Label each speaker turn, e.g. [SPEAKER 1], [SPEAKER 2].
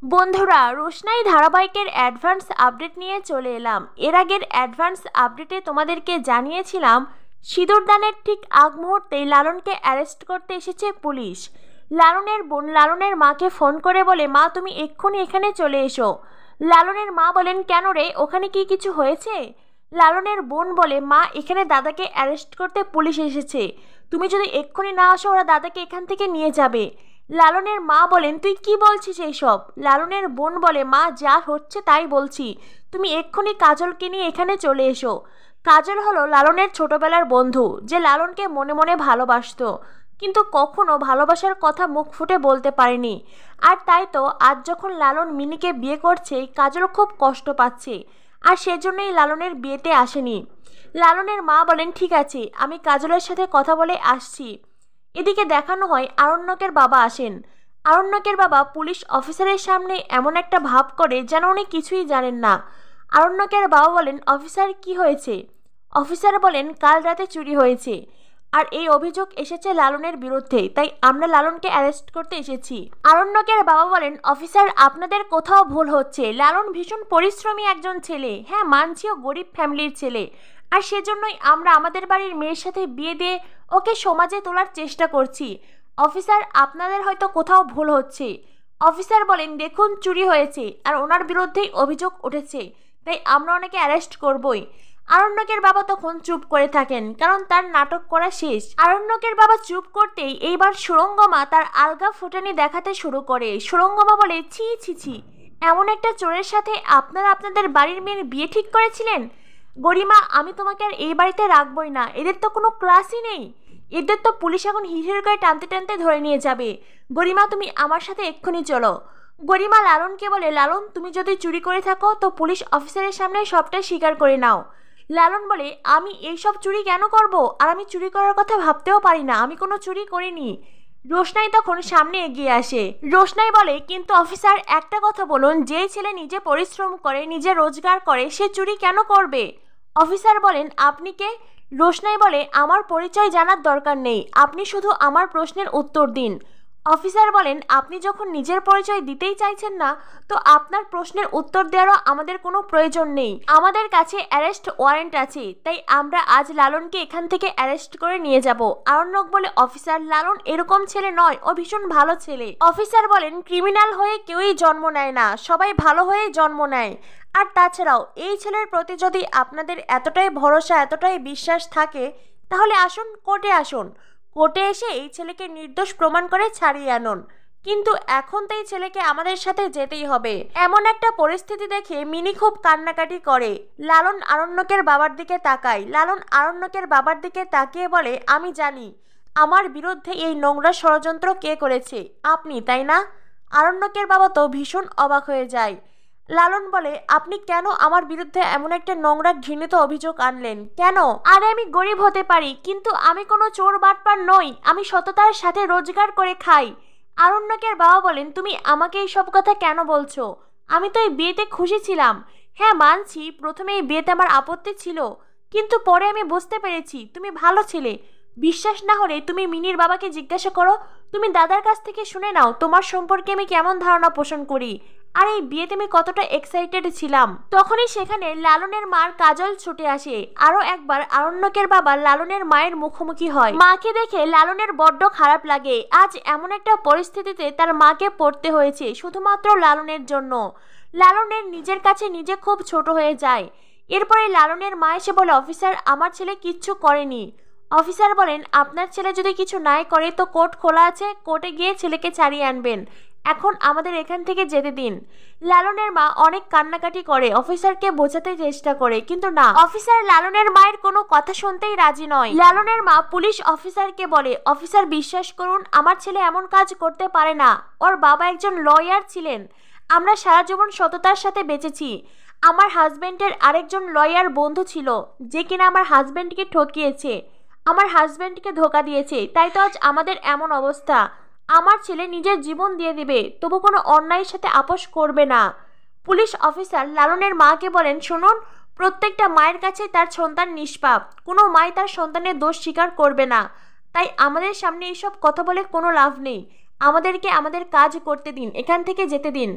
[SPEAKER 1] বন্ধুরা, রোশনাই ধারাবাহিকের advance update নিয়ে চলে এলাম। এর আগের অ্যাডভান্স আপডেটে তোমাদেরকে জানিয়েছিলাম সিঁদুরদানের ঠিক আগ মুহূর্তেই লালনকে অ্যারেস্ট করতে এসেছে পুলিশ। লালনের বোন লালনের মাকে ফোন করে বলে, মা তুমি এক্ষুনি এখানে চলে এসো। লালনের মা বলেন, কেন রে, ওখানে কি কিছু হয়েছে? লালনের বোন বলে, মা এখানে দাদাকে অ্যারেস্ট করতে পুলিশ এসেছে, তুমি যদি এক্ষুনি না আসো ওরা দাদাকে এখান থেকে নিয়ে যাবে। লালনের মা বলেন, তুই কি বলছিস এইসব? লালনের বোন বলে, মা যা হচ্ছে তাই বলছি, তুমি এক্ষুনি কাজলকে নিয়ে এখানে চলে এসো। কাজল হলো লালনের ছোটবেলার বন্ধু, যে লালনকে মনে মনে ভালোবাসতো, কিন্তু কখনো ভালোবাসার কথা মুখ ফুটে বলতে পারেনি। আর তাই তো আজ যখন লালন মিনিকে বিয়ে করছে, কাজল খুব কষ্ট পাচ্ছে, আর সেজন্যই লালনের বিয়েতে আসেনি। লালনের মা বলেন, ঠিক আছে, আমি কাজলের সাথে কথা বলে আসছি। এদিকে দেখানো হয় আরণ্যকের বাবা আসেন। আরণ্যকের বাবা পুলিশ অফিসারের সামনে এমন একটা ভাব করে যেন উনি কিছুই জানেন না। আরণ্যকের বাবা বলেন, অফিসার কি হয়েছে? অফিসার বলেন, কাল রাতে চুরি হয়েছে, আর এই অভিযোগ এসেছে লালনের বিরুদ্ধে, তাই আমরা লালনকে অ্যারেস্ট করতে এসেছি। আরণ্যকের বাবা বলেন, অফিসার আপনাদের কোথাও ভুল হচ্ছে, লালন ভীষণ পরিশ্রমী একজন ছেলে, হ্যাঁ মানছিও গরিব ফ্যামিলির ছেলে, আর সেজন্যই আমরা আমাদের বাড়ির মেয়ের সাথে বিয়ে দিয়ে ওকে সমাজে তোলার চেষ্টা করছি। অফিসার আপনাদের হয়তো কোথাও ভুল হচ্ছে। অফিসার বলেন, দেখুন চুরি হয়েছে আর ওনার বিরুদ্ধেই অভিযোগ উঠেছে, তাই আমরা ওনাকে অ্যারেস্ট করবই। আরণ্যকের বাবা তখন চুপ করে থাকেন, কারণ তার নাটক করা শেষ। আরণ্যকের বাবা চুপ করতেই এইবার সুরঙ্গমা তার আলগা ফুটানি দেখাতে শুরু করে। সুরঙ্গমা বলে, ছি ছি ছি, এমন একটা চোরের সাথে আপনারা আপনাদের বাড়ির মেয়ের বিয়ে ঠিক করেছিলেন? গরিমা, আমি তোমাকে আর এই বাড়িতে রাখবই না, এদের তো কোনো ক্লাসই নেই, এদের তো পুলিশ এখন হিসের গায়ে টানতে টানতে ধরে নিয়ে যাবে। গরিমা তুমি আমার সাথে এক্ষুনি চলো। গরিমা লালনকে বলে, লালন তুমি যদি চুরি করে থাকো তো পুলিশ অফিসারের সামনে সবটাই স্বীকার করে নাও। লালন বলে, আমি এইসব চুরি কেন করব, আর আমি চুরি করার কথা ভাবতেও পারি না, আমি কোনো চুরি করিনি। রোশনাই তখন সামনে এগিয়ে আসে। রোশনাই বলে, কিন্তু অফিসার একটা কথা বলুন, যে ছেলে নিজে পরিশ্রম করে নিজে রোজগার করে সে চুরি কেন করবে? অফিসার বলেন, আপনি কে? রোশনাই বলে, আমার পরিচয় জানার দরকার নেই, আপনি শুধু আমার প্রশ্নের উত্তর দিন। অফিসার বলেন, আপনি যখন নিজের পরিচয় দিতেই চাইছেন না, তো আপনার প্রশ্নের উত্তর দেওয়ারও আমাদের কোনো প্রয়োজন নেই। আমাদের কাছে অ্যারেস্ট ওয়ারেন্ট আছে, তাই আমরা আজ লালনকে এখান থেকে অ্যারেস্ট করে নিয়ে যাব। আরণ্যক বলে, অফিসার লালন এরকম ছেলে নয়, ও ভীষণ ভালো ছেলে। অফিসার বলেন, ক্রিমিনাল হয়ে কেউই জন্ম নেয় না, সবাই ভালো হয়েই জন্ম নেয়। আর তাছাড়াও এই ছেলের প্রতি যদি আপনাদের এতটাই ভরসা এতটাই বিশ্বাস থাকে, তাহলে আসুন কোর্টে আসুন, কোর্টে এসে এই ছেলেকে নির্দোষ প্রমাণ করে ছাড়িয়ে আনুন। কিন্তু এখন তো এই ছেলেকে আমাদের সাথে যেতেই হবে। এমন একটা পরিস্থিতি দেখে মিনি খুব কান্নাকাটি করে। লালন আরণ্যকের বাবার দিকে তাকায়। লালন আরণ্যকের বাবার দিকে তাকিয়ে বলে, আমি জানি আমার বিরুদ্ধে এই নোংরা ষড়যন্ত্র কে করেছে, আপনি, তাই না? আরণ্যকের বাবা তো ভীষণ অবাক হয়ে যায়। লালন বলে, আপনি কেন আমার বিরুদ্ধে এমন একটা নোংরা ঘৃণিত অভিযোগ আনলেন, কেন? আরে আমি গরিব হতে পারি, কিন্তু আমি কোনো চোর বাটপার নই, আমি সততার সাথে রোজগার করে খাই। আরণ্যকের বাবা বলেন, তুমি আমাকে এই সব কথা কেন বলছো? আমি তো এই বিয়েতে খুশি ছিলাম। হ্যাঁ মানছি, প্রথমে এই বিয়েতে আমার আপত্তি ছিল, কিন্তু পরে আমি বুঝতে পেরেছি তুমি ভালো ছেলে। বিশ্বাস না হলে তুমি মিনির বাবাকে জিজ্ঞাসা করো, তুমি দাদার কাছ থেকে শুনে নাও তোমার সম্পর্কে আমি কেমন ধারণা পোষণ করি, আর এই বিয়েতে আমি কতটা এক্সাইটেড ছিলাম। তখনই সেখানে লালনের মার কাজল ছুটে আসে। আরো একবার আরণ্যকের বাবা লালনের মায়ের মুখোমুখি হয়। মাকে দেখে লালনের বড্ড খারাপ লাগে। আজ এমন একটা পরিস্থিতিতে তার মাকে পড়তে হয়েছে শুধুমাত্র লালনের জন্য। লালনের নিজের কাছে নিজে খুব ছোট হয়ে যায়। এরপরে লালনের মা এসে বলে, অফিসার আমার ছেলে কিচ্ছু করেনি। অফিসার বলেন, আপনার ছেলে যদি কিছু নাই করে তো কোর্ট খোলা আছে, কোর্টে গিয়ে ছেলেকে ছাড়িয়ে আনবেন, এখন আমাদের এখান থেকে যেতে দিন। লালনের মা অনেক কান্নাকাটি করে, অফিসারকে বোঝাতে চেষ্টা করে, কিন্তু না, অফিসার লালনের মায়ের কোনো কথা শুনতেই রাজি নয়। লালনের মা পুলিশ অফিসারকে বলে, অফিসার বিশ্বাস করুন আমার ছেলে এমন কাজ করতে পারে না, ওর বাবা একজন লয়ার ছিলেন, আমরা সারা জীবন সততার সাথে বেঁচেছি। আমার হাজবেন্ডের আরেকজন লয়ার বন্ধু ছিল, যে কিনা আমার হাজবেন্ডকে ঠকিয়েছে, আমার হাজবেন্ডকে ধোকা দিয়েছে, তাই তো আজ আমাদের এমন অবস্থা। আমার ছেলে নিজের জীবন দিয়ে দিবে, তবু কোনো অন্যায়ের সাথে আপোষ করবে না। পুলিশ অফিসার লালনের মাকে বলেন, শুনুন, প্রত্যেকটা মায়ের কাছে তার সন্তান নিষ্পাপ, কোনো মাই তার সন্তানের দোষ স্বীকার করবে না, তাই আমাদের সামনে এইসব কথা বলে কোনো লাভ নেই, আমাদেরকে আমাদের কাজ করতে দিন, এখান থেকে যেতে দিন।